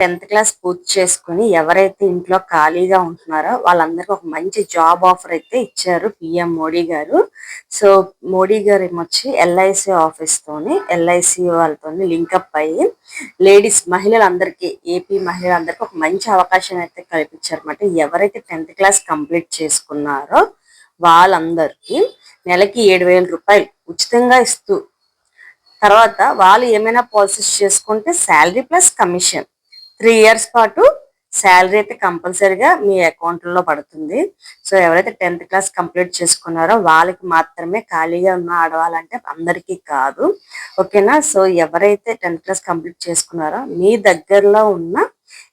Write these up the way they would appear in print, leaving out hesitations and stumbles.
10th class పూర్తి చేసుకుని ఎవరైతే ఇంట్లో ఖాళీగా ఉంటున్నారో వాళ్ళందరికీ ఒక మంచి జాబ్ ఆఫర్ అయితే ఇచ్చారు పిఎం మోడీ గారు. సో మోడీ గారు ఏమొచ్చి ఎల్ఐసి ఆఫీస్ తోని ఎల్ఐసి వాళ్ళతోని లింకప్ అయ్యి మహిళలందరికీ ఏపీ మహిళలందరికీ ఒక మంచి అవకాశం అయితే కల్పించారన్నమాట. ఎవరైతే 10th క్లాస్ కంప్లీట్ చేసుకున్నారో వాళ్ళందరికీ నెలకి 7,000 రూపాయలు ఉచితంగా ఇస్తూ, తర్వాత వాళ్ళు ఏమైనా పాలసీస్ చేసుకుంటే శాలరీ ప్లస్ కమిషన్ 3 ఇయర్స్ పాటు శాలరీ అయితే కంపల్సరీగా మీ అకౌంట్లో పడుతుంది. సో ఎవరైతే 10th క్లాస్ కంప్లీట్ చేసుకున్నారో వాళ్ళకి మాత్రమే, ఖాళీగా ఉన్న ఆడవాళ్ళంటే అందరికీ కాదు, ఓకేనా. సో ఎవరైతే 10th క్లాస్ కంప్లీట్ చేసుకున్నారో మీ దగ్గరలో ఉన్న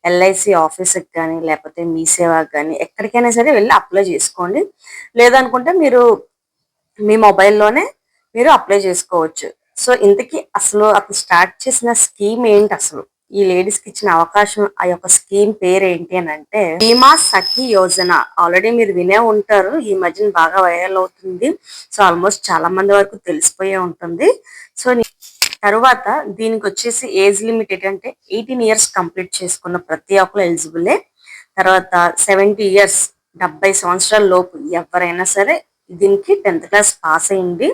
ఎల్ఐసి ఆఫీస్కి కానీ లేకపోతే మీ సేవకి కానీ ఎక్కడికైనా సరే వెళ్ళి అప్లై చేసుకోండి. లేదనుకుంటే మీరు మీ మొబైల్లోనే మీరు అప్లై చేసుకోవచ్చు. సో ఇంతకీ అసలు స్టార్ట్ చేసిన స్కీమ్ ఏంటి, అసలు ఈ లేడీస్ కి ఇచ్చిన అవకాశం, ఆ యొక్క స్కీమ్ పేరు ఏంటి అని అంటే బీమా సఖీ యోజన. ఆల్రెడీ మీరు వినే ఉంటారు, ఈ మధ్యన బాగా వైరల్ అవుతుంది. సో ఆల్మోస్ట్ చాలా మంది వరకు తెలిసిపోయే ఉంటుంది. సో తర్వాత దీనికి వచ్చేసి ఏజ్ లిమిట్ ఏంటంటే 18 ఇయర్స్ కంప్లీట్ చేసుకున్న ప్రతి ఒక్కరు ఎలిజిబులే. తర్వాత 70 ఇయర్స్ 70 సంవత్సరాల లోపు ఎవరైనా సరే దీనికి 10th క్లాస్ పాస్ అయ్యింది,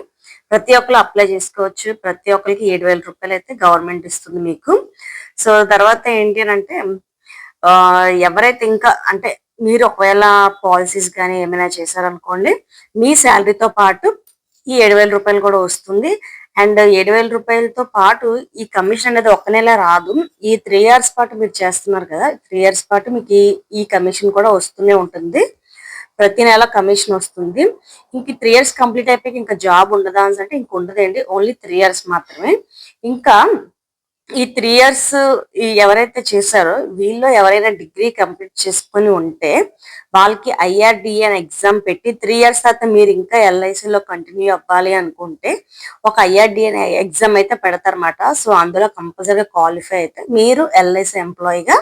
ప్రతి ఒక్కరు అప్లై చేసుకోవచ్చు. ప్రతి ఒక్కరికి 7,000 రూపాయలు అయితే గవర్నమెంట్ ఇస్తుంది మీకు. సో తర్వాత ఏంటి అని అంటే ఎవరైతే ఇంకా అంటే మీరు ఒకవేళ పాలసీస్ కానీ ఏమైనా చేశారనుకోండి, మీ శాలరీతో పాటు ఈ 7,000 రూపాయలు కూడా వస్తుంది. అండ్ 7,000 రూపాయలతో పాటు ఈ కమిషన్ అనేది ఒక నెల రాదు, ఈ 3 ఇయర్స్ పాటు మీరు చేస్తున్నారు కదా, 3 ఇయర్స్ పాటు మీకు ఈ కమిషన్ కూడా వస్తూనే ఉంటుంది. ప్రతి నెల కమిషన్ వస్తుంది. ఇంక 3 ఇయర్స్ కంప్లీట్ అయిపోయి ఇంకా జాబ్ ఉండదా అని అంటే ఇంక ఉండదండి, ఓన్లీ 3 ఇయర్స్ మాత్రమే. ఇంకా ఈ 3 ఇయర్స్ ఎవరైతే చేశారో వీళ్ళు ఎవరైనా డిగ్రీ కంప్లీట్ చేసుకుని ఉంటే వాళ్ళకి ఐఆర్డిఏ అనే ఎగ్జామ్ పెట్టి 3 ఇయర్స్ తర్వాత మీరు ఇంకా ఎల్ఐసిలో కంటిన్యూ అవ్వాలి అనుకుంటే ఒక ఐఆర్డిఏ అనే ఎగ్జామ్ అయితే పెడతారన్నమాట. సో అందులో కంపల్సరీగా క్వాలిఫై అయితే మీరు ఎల్ఐసి ఎంప్లాయీగా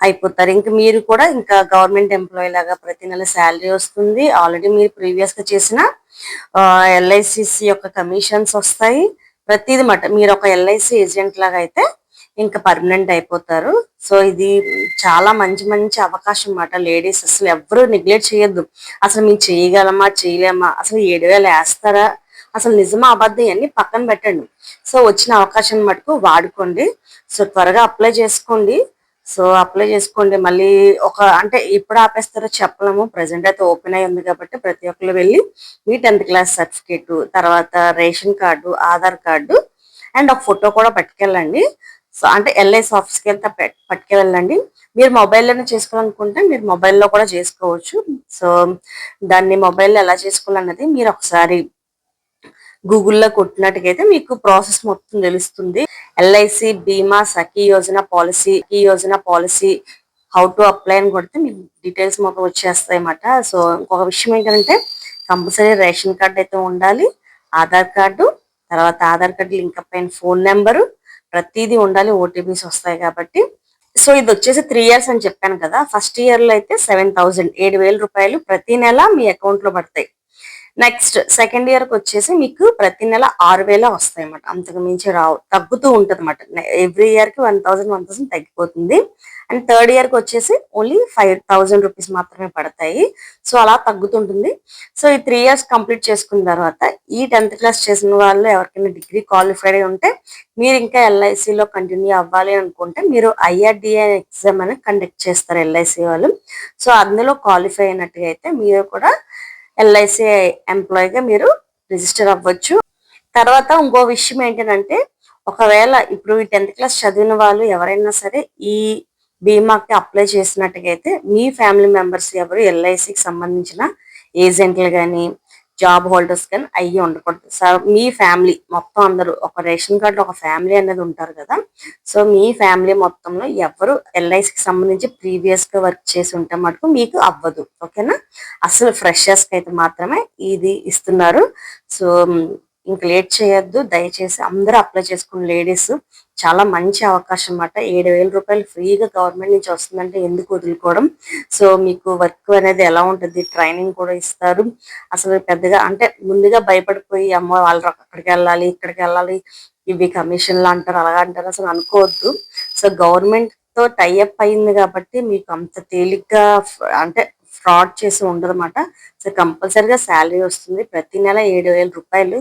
అయిపోతారు. ఇంకా మీరు కూడా ఇంకా గవర్నమెంట్ ఎంప్లాయీ లాగా ప్రతి నెల శాలరీ వస్తుంది. ఆల్రెడీ మీరు ప్రీవియస్ గా చేసిన ఎల్ఐసిసి యొక్క కమిషన్స్ వస్తాయి, ప్రతిది మాట. మీరు ఒక ఎల్ఐసి ఏజెంట్ లాగా అయితే ఇంకా పర్మనెంట్ అయిపోతారు. సో ఇది చాలా మంచి మంచి అవకాశం అన్నమాట. లేడీస్ అసలు ఎవరు నెగ్లెక్ట్ చేయొద్దు. అసలు మేము చేయగలమా చేయలేమా, అసలు 7,000 వేస్తారా, అసలు నిజమా అబద్ధం అన్ని పక్కన పెట్టండి. సో వచ్చిన అవకాశం మటుకు వాడుకోండి. సో త్వరగా అప్లై చేసుకోండి. మళ్ళీ అంటే ఎప్పుడు ఆపేస్తారో చెప్పలేము. ప్రజెంట్ అయితే ఓపెన్ అయి ఉంది కాబట్టి ప్రతి ఒక్కరు వెళ్ళి మీ 10th క్లాస్ సర్టిఫికేట్, తర్వాత ration card, Aadhaar card and ఒక ఫోటో కూడా పట్టుకెళ్ళండి. సో అంటే ఎల్ఐసి ఆఫీస్కి వెళ్తే పట్టుకెళ్ళండి. మీరు మొబైల్లోనే చేసుకోవాలనుకుంటే మీరు మొబైల్లో కూడా చేసుకోవచ్చు. సో దాన్ని మొబైల్లో ఎలా చేసుకోవాలన్నది మీరు ఒకసారి గూగుల్లో కొట్టినట్టుగైతే మీకు ప్రాసెస్ మొత్తం తెలుస్తుంది. LIC Bima Sakhi Yojana policy how to apply అని కొడితే మీకు డీటెయిల్స్ మొత్తం వచ్చేస్తాయి అన్నమాట. సో ఇంకొక విషయం ఏంటంటే కంపల్సరీ రేషన్ కార్డు అయితే ఉండాలి, ఆధార్ కార్డు, తర్వాత ఆధార్ కార్డు లింకప్ అయిన ఫోన్ నెంబరు, ప్రతిదీ ఉండాలి. ఓటీపీస్ వస్తాయి కాబట్టి. సో ఇది వచ్చేసి 3 ఇయర్స్ అని చెప్పాను కదా. ఫస్ట్ ఇయర్ లో అయితే 7,000 7,000 రూపాయలు ప్రతి నెల మీ అకౌంట్ లో పడతాయి. నెక్స్ట్ సెకండ్ ఇయర్ కి వచ్చేసి మీకు ప్రతి నెల 6,000 వస్తాయి అన్నమాట. అంతకు మించి రావు, తగ్గుతూ ఉంటది అన్నమాట. ఎవ్రీ ఇయర్ కి 1,000 తగ్గిపోతుంది. అండ్ థర్డ్ ఇయర్ కి వచ్చేసి ఓన్లీ 5,000 రూపీస్ మాత్రమే పడతాయి. సో అలా తగ్గుతుంటుంది. సో ఈ 3 ఇయర్స్ కంప్లీట్ చేసుకున్న తర్వాత ఈ 10th క్లాస్ చేసిన వాళ్ళు ఎవరికైనా డిగ్రీ క్వాలిఫైడ్ అయి ఉంటే మీరు ఇంకా ఎల్ఐసిలో కంటిన్యూ అవ్వాలి అనుకుంటే మీరు ఐఆర్డిఏ ఎగ్జామ్ అని కండక్ట్ చేస్తారు ఎల్ఐసి వాళ్ళు. సో అందులో క్వాలిఫై అయినట్టుగా అయితే మీరు కూడా ఎల్ఐసి ఎంప్లాయీగా మీరు రిజిస్టర్ అవ్వచ్చు. తర్వాత ఇంకో విషయం ఏంటంటే ఒకవేళ ఇప్పుడు ఈ 10th క్లాస్ చదివిన వాళ్ళు ఎవరైనా సరే ఈ బీమాకి అప్లై చేసినట్టుగా అయితే మీ ఫ్యామిలీ మెంబర్స్ ఎవరు ఎల్ఐసికి సంబంధించిన ఏజెంట్లు కానీ జాబ్ హోల్డర్స్ కానీ అయ్యి ఉండకూడదు. మీ ఫ్యామిలీ మొత్తం అందరూ ఒక రేషన్ కార్డులో ఒక ఫ్యామిలీ అనేది ఉంటారు కదా. సో మీ ఫ్యామిలీ మొత్తంలో ఎవరు ఎల్ఐసికి సంబంధించి ప్రీవియస్ గా వర్క్ చేసి ఉంటే మటుకు మీకు అవ్వదు, ఓకేనా. అసలు ఫ్రెషర్స్ కి అయితే మాత్రమే ఇది ఇస్తున్నారు. సో ఇంక లేట్ చేయొద్దు, దయచేసి అందరూ అప్లై చేసుకున్న లేడీస్. చాలా మంచి అవకాశం అన్నమాట. 7,000 రూపాయలు ఫ్రీగా గవర్నమెంట్ నుంచి వస్తుందంటే ఎందుకు వదులుకోవడం. సో మీకు వర్క్ అనేది ఎలా ఉంటుంది, ట్రైనింగ్ కూడా ఇస్తారు. అసలు పెద్దగా అంటే ముందుగా భయపడిపోయి అమ్మ వాళ్ళు అక్కడికి వెళ్ళాలి ఇక్కడికి వెళ్ళాలి ఇవి కమిషన్లు అంటారు అలాగా అంటారు అసలు అనుకోవద్దు. సో గవర్నమెంట్ తో టైఅప్ అయింది కాబట్టి మీకు అంత తేలిగ్గా అంటే ఫ్రాడ్ చేసి ఉండదన్నమాట. సో కంపల్సరీగా శాలరీ వస్తుంది. ప్రతి నెల 7,000 రూపాయలు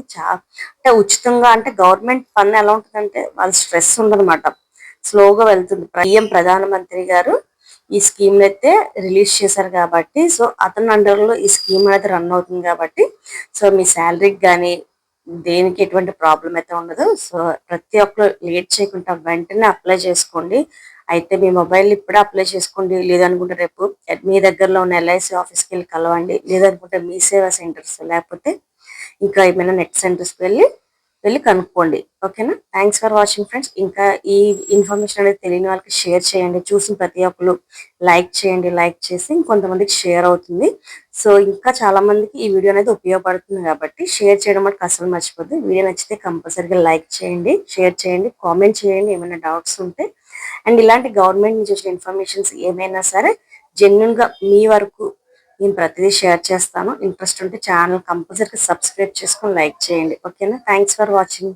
అంటే ఉచితంగా అంటే గవర్నమెంట్ పని ఎలా ఉంటుందంటే వాళ్ళ స్ట్రెస్ ఉండదన్నమాట. స్లోగా వెళ్తుంది. ప్రధానమంత్రి గారు ఈ స్కీమ్ అయితే రిలీజ్ చేశారు కాబట్టి సో అతని అండర్ లో ఈ స్కీమ్ అనేది రన్ అవుతుంది కాబట్టి సో మీ శాలరీకి కానీ దేనికి ఎటువంటి ప్రాబ్లం అయితే ఉండదు. సో ప్రతి ఒక్కరు లేట్ చేయకుండా వెంటనే అప్లై చేసుకోండి. అయితే మీ మొబైల్ ఇప్పుడే అప్లై చేసుకోండి. లేదనుకుంటే రేపు మీ దగ్గరలో ఉన్న ఎల్ఐసి ఆఫీస్కి వెళ్ళి కలవండి. లేదనుకుంటే మీ సేవా సెంటర్స్ లేకపోతే ఇంకా ఏమైనా నెట్ సెంటర్స్కి వెళ్ళి కనుక్కోండి. ఓకేనా? Thanks for watching friends. ఇంకా ఈ ఇన్ఫర్మేషన్ అనేది తెలియని వాళ్ళకి షేర్ చేయండి. చూసిన ప్రతి ఒక్కరు లైక్ చేయండి. లైక్ చేసి ఇంకొంతమందికి షేర్ అవుతుంది. సో ఇంకా చాలా మందికి ఈ వీడియో అనేది ఉపయోగపడుతుంది కాబట్టి షేర్ చేయడం మటుకు అసలు మర్చిపోద్దు. వీడియో నచ్చితే కంపల్సరీగా లైక్ చేయండి, షేర్ చేయండి, కామెంట్ చేయండి ఏమైనా డౌట్స్ ఉంటే. అండ్ ఇలాంటి గవర్నమెంట్ నుంచి వచ్చిన ఇన్ఫర్మేషన్స్ ఏమైనా సరే జెన్యున్ గా మీ వరకు నేను ప్రతిదీ షేర్ చేస్తాను. ఇంట్రెస్ట్ ఉంటే ఛానల్ కంపల్సరీగా సబ్స్క్రైబ్ చేసుకొని లైక్ చేయండి. ఓకేనా? Thanks for watching.